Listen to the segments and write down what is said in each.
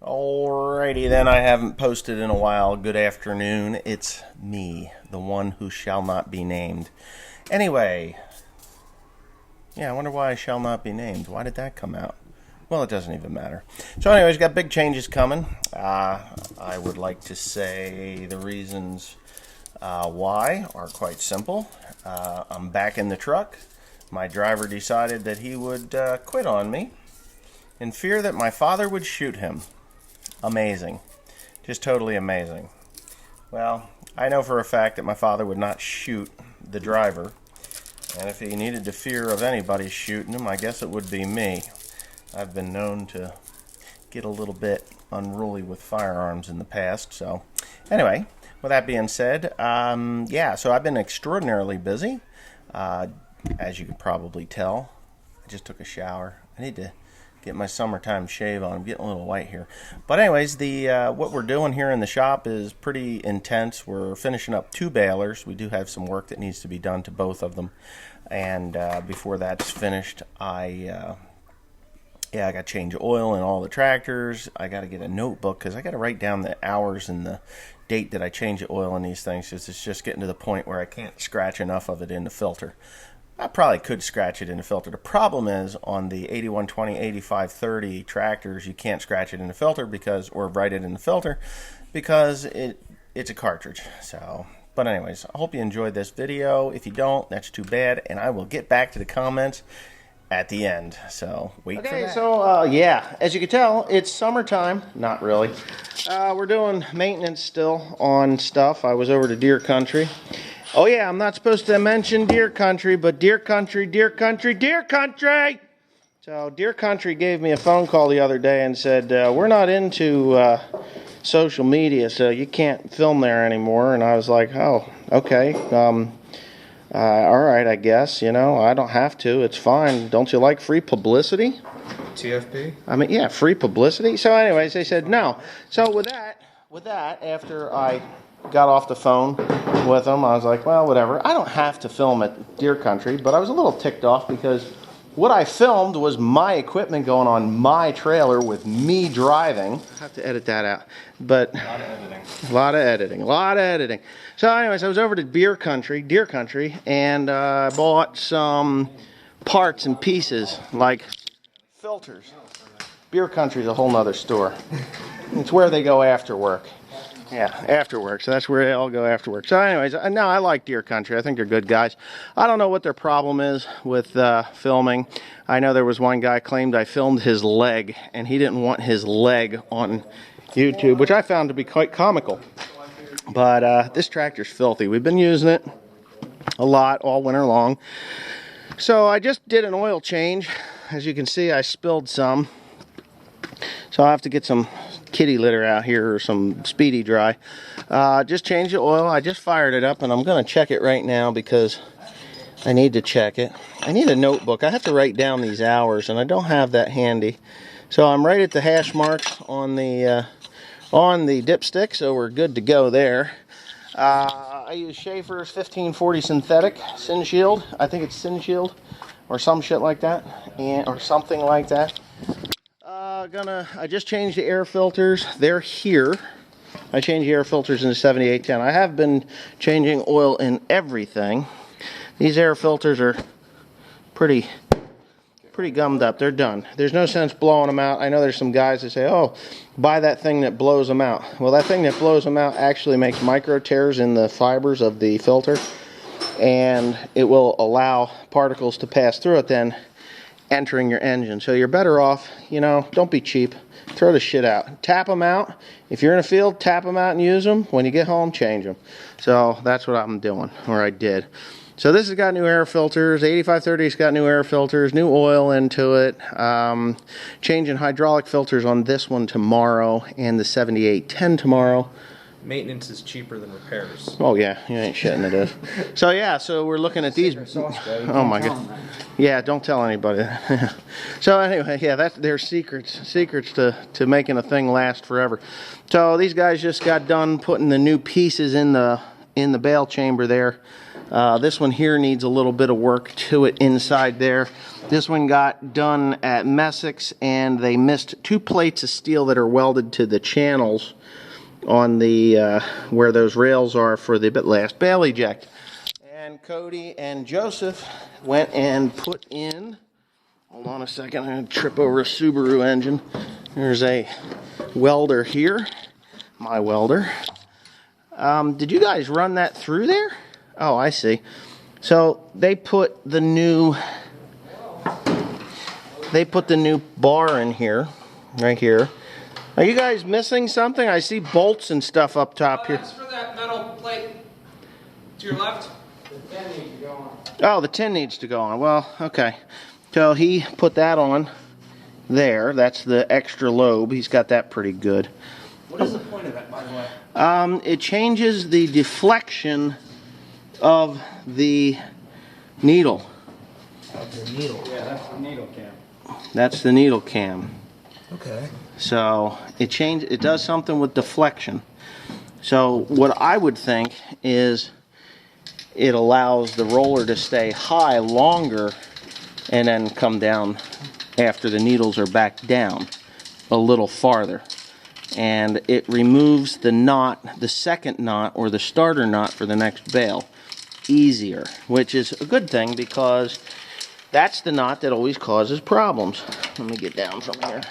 Alrighty then, I haven't posted in a while. Good afternoon. It's me, the one who shall not be named. Anyway, yeah, I wonder why I shall not be named. Why did that come out? Well, it doesn't even matter. So anyways, got big changes coming. I would like to say the reasons why are quite simple. I'm back in the truck. My driver decided that he would quit on me in fear that my father would shoot him. Amazing. Just totally amazing. Well, I know for a fact that my father would not shoot the driver. And if he needed to fear of anybody shooting him, I guess it would be me. I've been known to get a little bit unruly with firearms in the past. So anyway, with that being said, so I've been extraordinarily busy. As you can probably tell, I just took a shower. I need to get my summertime shave on. I'm getting a little white here. But anyways, what we're doing here in the shop is pretty intense. We're finishing up 2 balers. We do have some work that needs to be done to both of them. And before that's finished, I got to change oil in all the tractors. I got to get a notebook because I got to write down the hours and the date that I change the oil in these things, because it's just getting to the point where I can't scratch enough of it in the filter. I probably could scratch it in the filter. The problem is on the 8120, 8530 tractors, you can't scratch it in the filter or write it in the filter because it's a cartridge. So, but anyways, I hope you enjoyed this video. If you don't, that's too bad, and I will get back to the comments at the end. So wait for that. Okay, so as you can tell, it's summertime. Not really. We're doing maintenance still on stuff. I was over to Deer Country. Oh yeah, I'm not supposed to mention Deer Country, but Deer Country, Deer Country, Deer Country! So Deer Country gave me a phone call the other day and said, we're not into social media, so you can't film there anymore. And I was like, oh, okay. All right, I guess. I don't have to. It's fine. Don't you like free publicity? TFP? I mean, yeah, free publicity. So anyways, they said no. So with that, after I got off the phone with them, I was like, well, whatever. I don't have to film at Deer Country, but I was a little ticked off because what I filmed was my equipment going on my trailer with me driving. I have to edit that out. But a lot of editing. So anyways, I was over to Deer Country, and I bought some parts and pieces like filters. Deer Country's a whole nother store. It's where they go after work. Yeah, after work. So that's where they all go after work. So anyways, no, I like Deer Country. I think they're good guys. I don't know what their problem is with filming. I know there was one guy claimed I filmed his leg, and he didn't want his leg on YouTube, which I found to be quite comical. But this tractor's filthy. We've been using it a lot all winter long. So I just did an oil change. As you can see, I spilled some. So I have to get some kitty litter out here, or some Speedy Dry. Just changed the oil. I just fired it up, and I'm going to check it right now because I need to check it. I need a notebook. I have to write down these hours, and I don't have that handy. So I'm right at the hash marks on the dipstick, so we're good to go there. I use Schaefer's 1540 synthetic Sin Shield. I think it's Sin Shield or some shit like that, or something like that. I just changed the air filters. They're here. I changed the air filters in the 7810. I have been changing oil in everything. These air filters are pretty gummed up. They're done. There's no sense blowing them out. I know there's some guys that say, oh, buy that thing that blows them out. Well, that thing that blows them out actually makes micro tears in the fibers of the filter, and it will allow particles to pass through it then entering your engine. So you're better off, don't be cheap. Throw the shit out. Tap them out. If you're in a field, tap them out and use them. When you get home, change them. So that's what I'm doing, or I did. So this has got new air filters. 8530's got new air filters, new oil into it. Changing hydraulic filters on this one tomorrow and the 7810 tomorrow. Maintenance is cheaper than repairs. Oh yeah, you ain't shitting, it is. So yeah, so we're looking at these. Oh my god. Yeah, don't tell anybody. So anyway, yeah, that's their secrets to making a thing last forever. So these guys just got done putting the new pieces in the bale chamber there. This one here needs a little bit of work to it inside there. This one got done at Messick's, and they missed 2 plates of steel that are welded to the channels on the where those rails are for the last bail eject. And Cody and Joseph went and put in, hold on a second, I'm going to trip over a Subaru engine. There's a welder here, my welder. Did you guys run that through there? Oh, I see. So they put the new bar in here, right here. Are you guys missing something? I see bolts and stuff up top here. That's for that metal plate to your left. The tin needs to go on. Oh, the tin needs to go on. Well, okay. So he put that on there. That's the extra lobe. He's got that pretty good. What is the point of that, by the way? It changes the deflection of the needle. Of the needle. Yeah, that's the needle cam. That's the needle cam. Okay. So it does something with deflection. So what I would think is it allows the roller to stay high longer and then come down after the needles are back down a little farther. And it removes the knot, the second knot or the starter knot for the next bail easier, which is a good thing because that's the knot that always causes problems. Let me get down from here.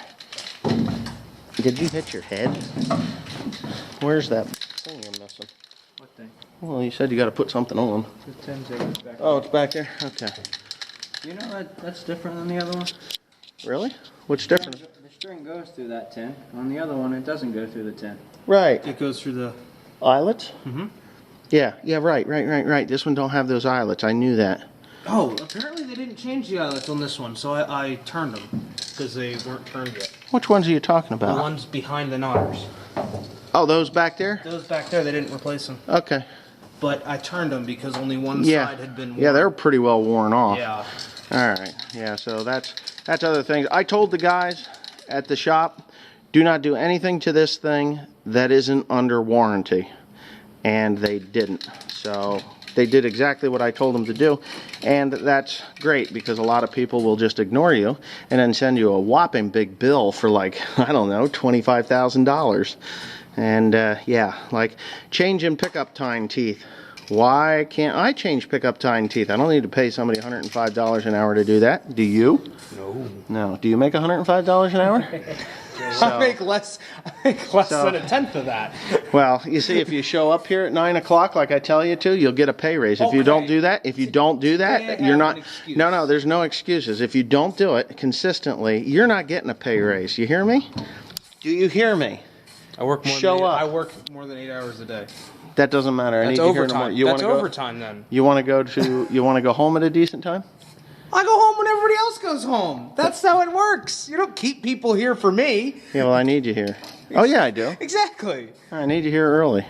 Did you hit your head? Where's that thing you're missing? What thing? Well, you said you got to put something on. The tin's back there. Oh, it's back there? Okay. You know that's different than the other one? Really? What's different? The string goes through that tin. On the other one, it doesn't go through the tin. Right. It goes through the. Eyelets? Mm-hmm. Yeah, right. This one don't have those eyelets. I knew that. Oh, apparently they didn't change the eyelets on this one, so I turned them because they weren't turned yet. Which ones are you talking The about? ones behind the knotters. Oh, those back there? Those back there, they didn't replace them. Okay. But I turned them because only one Yeah. side had been worn. Yeah, they're pretty well worn off. Yeah. All right. Yeah, so that's other things. I told the guys at the shop, do not do anything to this thing that isn't under warranty. And they didn't. So they did exactly what I told them to do. And that's great because a lot of people will just ignore you and then send you a whopping big bill for like, I don't know, $25,000. And yeah, like changing pickup tine teeth. Why can't I change pickup tine teeth? I don't need to pay somebody $105 an hour to do that. Do you? No. No. Do you make $105 an hour? I make less than a tenth of that. Well, you see, if you show up here at 9 o'clock, like I tell you to, you'll get a pay raise. If you don't Okay. do that, Can't you're have not. an excuse. No, there's no excuses. If you don't do it consistently, you're not getting a pay raise. You hear me? Do you hear me? I work more Show than up. I work more than 8 hours a day. That doesn't matter. I That's need to hear no more. overtime. You That's wanna go? overtime then. You want to go home at a decent time? I go home when everybody else goes home. That's how it works. You don't keep people here for me. Yeah, well, I need you here. Oh yeah, I do. Exactly. I need you here early.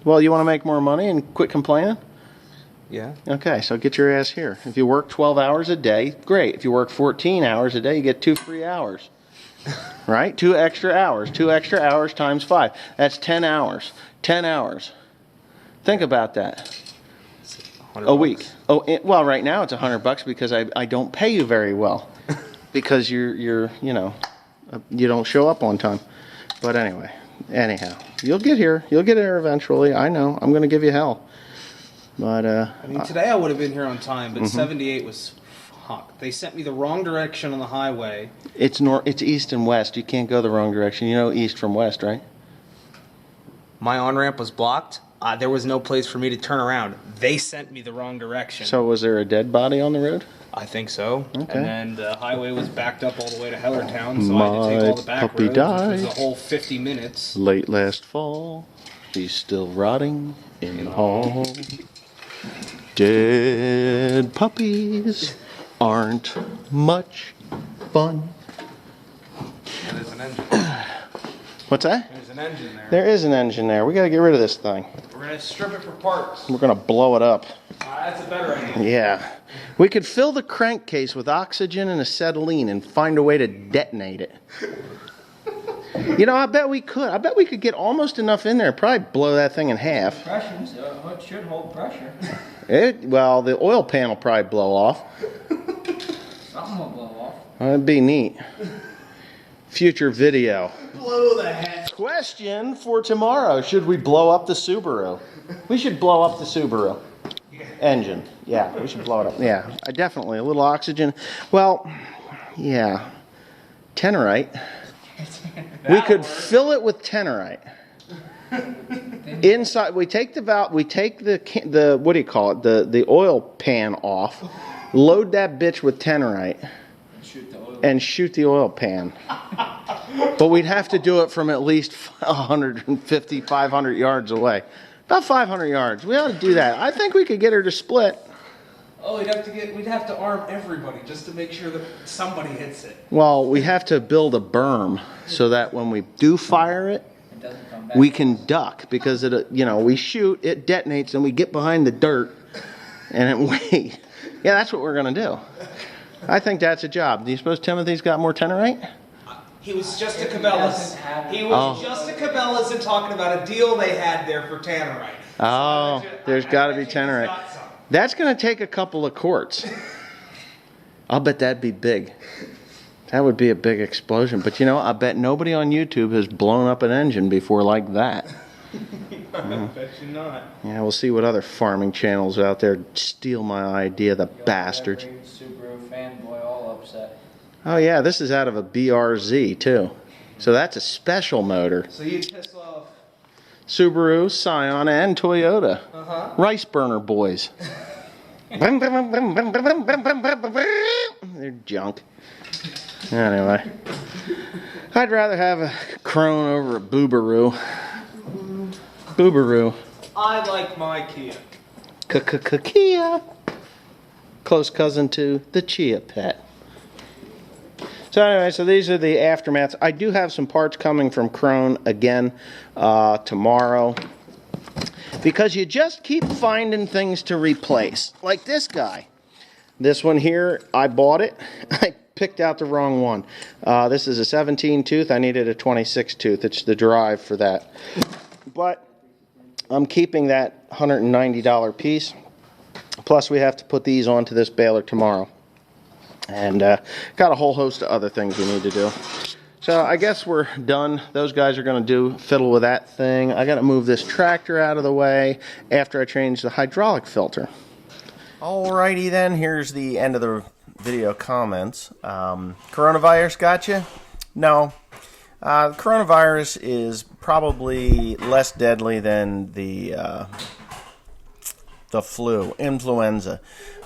Well, you want to make more money and quit complaining? Yeah. Okay, so get your ass here. If you work 12 hours a day, great. If you work 14 hours a day, you get 2 free hours. Right? 2 extra hours. 2 extra hours times 5. That's 10 hours. 10 hours. Think about that. A week. Oh, well, right now it's $100 because I don't pay you very well because you're you don't show up on time. But anyhow, you'll get here. You'll get here eventually. I know. I'm going to give you hell. But I mean, today I would have been here on time, but 78 was fuck. They sent me the wrong direction on the highway. it's east and west. You can't go the wrong direction. You know east from west, right? My on-ramp was blocked. There was no place for me to turn around. They sent me the wrong direction. So was there a dead body on the road? I think so. Okay. And then the highway was backed up all the way to Hellertown, so I had to take all the back puppy roads, died. which was a whole 50 minutes. Late last fall, he's still rotting in the hall. Dead puppies aren't much fun. There's an engine. What's that? There's an engine there. There is an engine there. We got to get rid of this thing. We're going to strip it for parts. We're going to blow it up. That's a better idea. Yeah. We could fill the crankcase with oxygen and acetylene and find a way to detonate it. You know, I bet we could. I bet we could get almost enough in there. Probably blow that thing in half. Pressure, so it should hold pressure. Well, the oil pan will probably blow off. Something will blow off. That'd be neat. Future video. Blow the heck. Question for tomorrow. Should we blow up the Subaru? We should blow up the Subaru engine. Yeah, we should blow it up. Yeah, definitely. A little oxygen. Well, yeah. Tenorite. We could fill it with Tenorite. Inside, we take the valve, we take the what do you call it? The oil pan off. Load that bitch with Tenorite. And shoot the oil pan. But we'd have to do it from at least 150, 500 yards away. About 500 yards. We ought to do that. I think we could get her to split. Oh, we'd have to arm everybody just to make sure that somebody hits it. Well, we have to build a berm so that when we do fire it, It doesn't come back. we can duck because we shoot, it detonates, and we get behind the dirt and it wait. Yeah, that's what we're gonna do. I think that's a job. Do you suppose Timothy's got more Tenorite? He was just If to he Cabela's. doesn't have it. He was just to Cabela's and talking about a deal they had there for Tannerite. Oh, there's got to be I bet you he's Tenorite. got some. That's going to take a couple of quarts. I'll bet that'd be big. That would be a big explosion. But I bet nobody on YouTube has blown up an engine before like that. I bet you not. Yeah, we'll see what other farming channels out there steal my idea, the bastards. Every Subaru fanboy all upset. Oh yeah, this is out of a BRZ too. So that's a special motor. So you'd piss off. Subaru, Scion, and Toyota. Uh-huh. Rice burner boys. They're junk. Anyway. I'd rather have a Krone over a Boobaroo. Boobaroo. I like my Kia. Kia. Close cousin to the Chia Pet. So anyway, so these are the aftermaths. I do have some parts coming from Krone again tomorrow. Because you just keep finding things to replace. Like this guy. This one here, I bought it. I picked out the wrong one. This is a 17 tooth. I needed a 26 tooth. It's the drive for that. But I'm keeping that $190 piece. Plus we have to put these onto this baler tomorrow. And got a whole host of other things we need to do. So I guess we're done. Those guys are going to fiddle with that thing. I got to move this tractor out of the way after I change the hydraulic filter. Alrighty then, here's the end of the video comments. Coronavirus got you? No. Coronavirus is probably less deadly than the flu, influenza.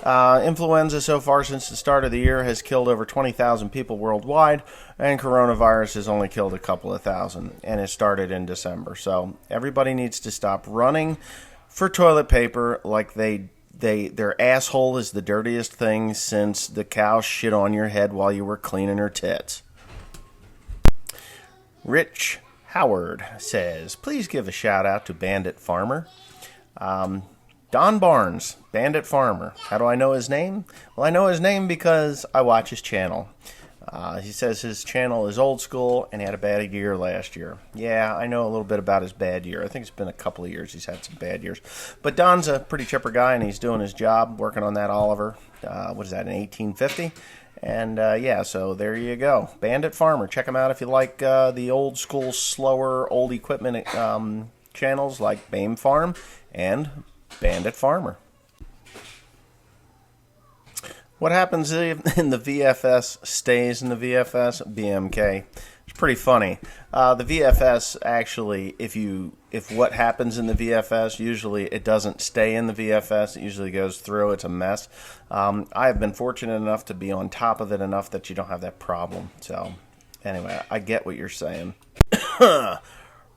Influenza so far since the start of the year has killed over 20,000 people worldwide, and coronavirus has only killed a couple of thousand, and it started in December. So everybody needs to stop running for toilet paper like their asshole is the dirtiest thing since the cow shit on your head while you were cleaning her tits. Rich Howard says, please give a shout out to Bandit Farmer. Don Barnes, Bandit Farmer. How do I know his name? Well, I know his name because I watch his channel. He says his channel is old school and he had a bad year last year. Yeah, I know a little bit about his bad year. I think it's been a couple of years he's had some bad years. But Don's a pretty chipper guy and he's doing his job, working on that Oliver. What is that, an 1850? And yeah, so there you go. Bandit Farmer. Check him out if you like the old school, slower, old equipment channels like BAME Farm and Bandit Farmer. What happens in the VFS stays in the VFS? BMK. It's pretty funny. The VFS actually, if what happens in the VFS, usually it doesn't stay in the VFS. It usually goes through. It's a mess. I have been fortunate enough to be on top of it enough that you don't have that problem. So anyway, I get what you're saying.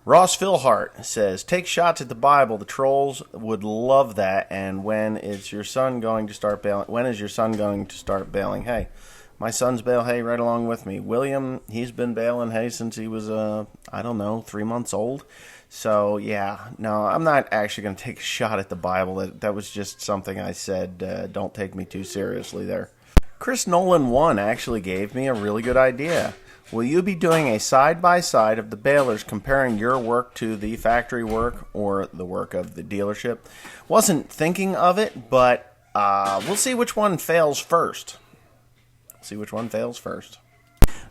Ross Philhart says, take shots at the Bible. The trolls would love that. And when is your son going to start bailing? When is your son going to start bailing hay? My son's bale hay right along with me. William, he's been baling hay since he was, 3 months old. So, yeah, no, I'm not actually going to take a shot at the Bible. That was just something I said, don't take me too seriously there. Chris Nolan 1 actually gave me a really good idea. will you be doing a side-by-side of the balers comparing your work to the factory work or the work of the dealership? Wasn't thinking of it, but we'll see which one fails first.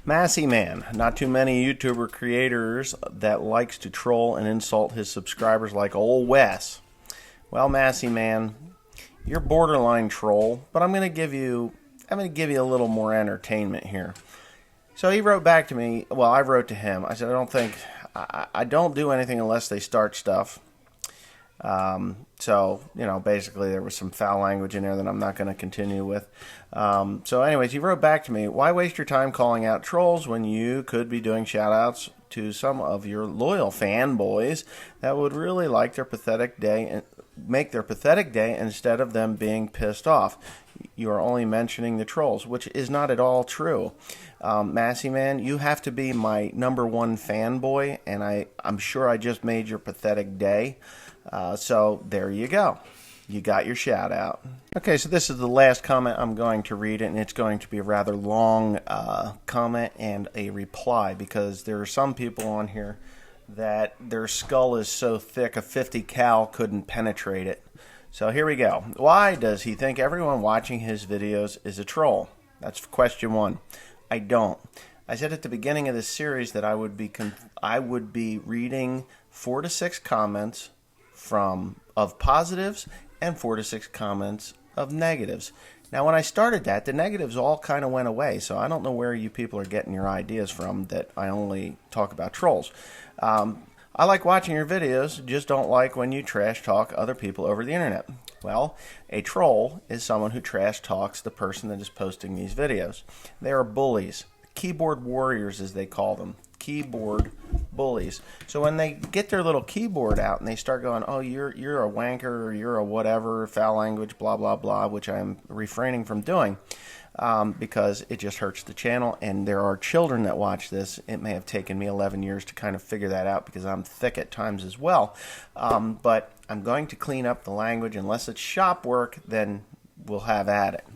Massey Man. Not too many YouTuber creators that likes to troll and insult his subscribers like old Wes. Well, Massey Man, you're borderline troll, but I'm going to give you a little more entertainment here. So he wrote back to me. Well, I wrote to him. I said, I don't do anything unless they start stuff. So, basically there was some foul language in there that I'm not going to continue with. So anyways, he wrote back to me, why waste your time calling out trolls when you could be doing shout outs to some of your loyal fanboys that would really like their pathetic day and make their pathetic day instead of them being pissed off. You are only mentioning the trolls, which is not at all true. Massey Man, you have to be my number one fanboy, and I'm sure I just made your pathetic day. So there you go. You got your shout out. Okay, so this is the last comment I'm going to read, and it's going to be a rather long comment and a reply, because there are some people on here that their skull is so thick a 50 cal couldn't penetrate it. So here we go. Why does he think everyone watching his videos is a troll? That's question one. I don't. I said at the beginning of this series that I would be reading 4 to 6 comments of positives and 4 to 6 comments of negatives. Now, when I started that, the negatives all kind of went away, so I don't know where you people are getting your ideas from that I only talk about trolls. I like watching your videos, just don't like when you trash talk other people over the internet. Well, a troll is someone who trash talks the person that is posting these videos. They are bullies, keyboard warriors as they call them, keyboard bullies. So when they get their little keyboard out and they start going, oh, you're a wanker, or you're a whatever, foul language, blah, blah, blah, which I'm refraining from doing, because it just hurts the channel, and there are children that watch this. It may have taken me 11 years to kind of figure that out because I'm thick at times as well. But I'm going to clean up the language. Unless it's shop work, then we'll have at it.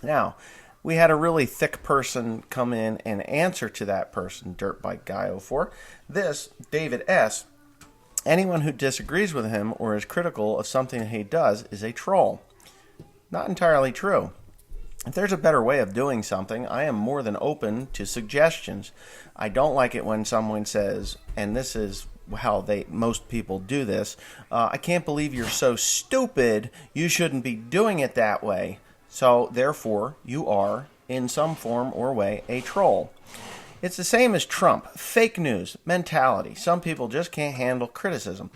Now, we had a really thick person come in and answer to that person, Dirtbike Guy 04. This, David S., anyone who disagrees with him or is critical of something he does is a troll. Not entirely true. If there's a better way of doing something, I am more than open to suggestions. I don't like it when someone says, and this is how most people do this, I can't believe you're so stupid, you shouldn't be doing it that way. So, therefore, you are, in some form or way, a troll. It's the same as Trump. Fake news mentality. Some people just can't handle criticism.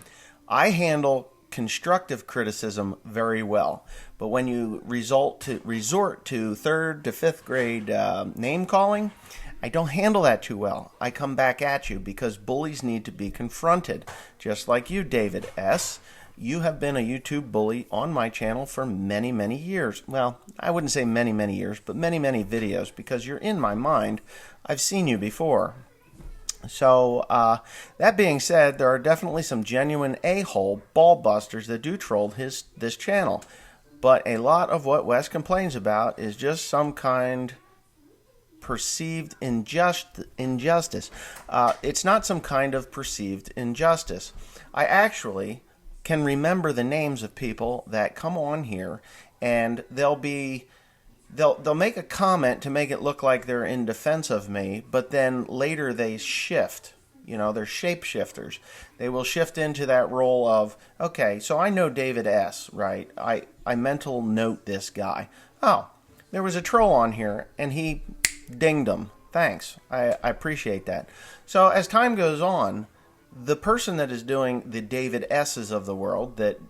I handle constructive criticism very well. But when you resort to 3rd to 5th grade name calling, I don't handle that too well. I come back at you because bullies need to be confronted. Just like you, David S., you have been a YouTube bully on my channel for many, many years. Well, I wouldn't say many, many years, but many, many videos, because you're in my mind. I've seen you before. So, that being said, there are definitely some genuine a-hole ball busters that do troll this channel. But a lot of what Wes complains about is just some kind perceived injustice. It's not some kind of perceived injustice. I actually can remember the names of people that come on here, and they'll make a comment to make it look like they're in defense of me, but then later they shift. They're shapeshifters. They will shift into that role of, okay, so I know David S., right? I mental note this guy. Oh, there was a troll on here, and he dinged him. Thanks. I appreciate that. So as time goes on, the person that is doing the David S's of the world that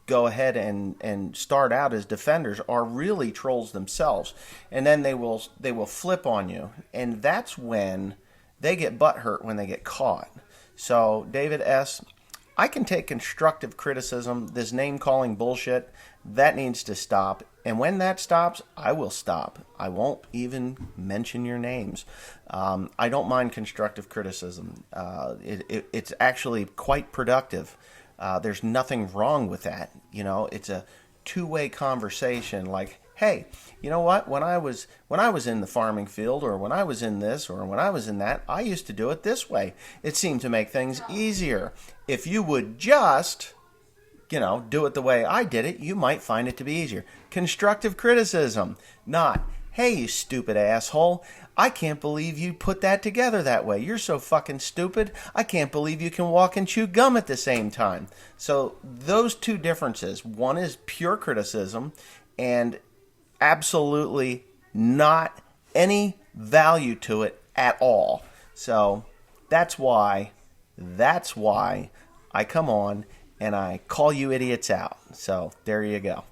go ahead and start out as defenders are really trolls themselves. And then they will flip on you. And that's when they get butthurt when they get caught. So, David S., I can take constructive criticism. This name-calling bullshit, that needs to stop. And when that stops, I will stop. I won't even mention your names. I don't mind constructive criticism. It's actually quite productive. There's nothing wrong with that. It's a two-way conversation like, hey, you know what? When I was in the farming field, or when I was in this, or when I was in that, I used to do it this way. It seemed to make things easier. If you would just, do it the way I did it, you might find it to be easier. Constructive criticism, not, hey, you stupid asshole, I can't believe you put that together that way. You're so fucking stupid. I can't believe you can walk and chew gum at the same time. So those two differences, one is pure criticism and absolutely not any value to it at all. So that's why I come on and I call you idiots out. So there you go.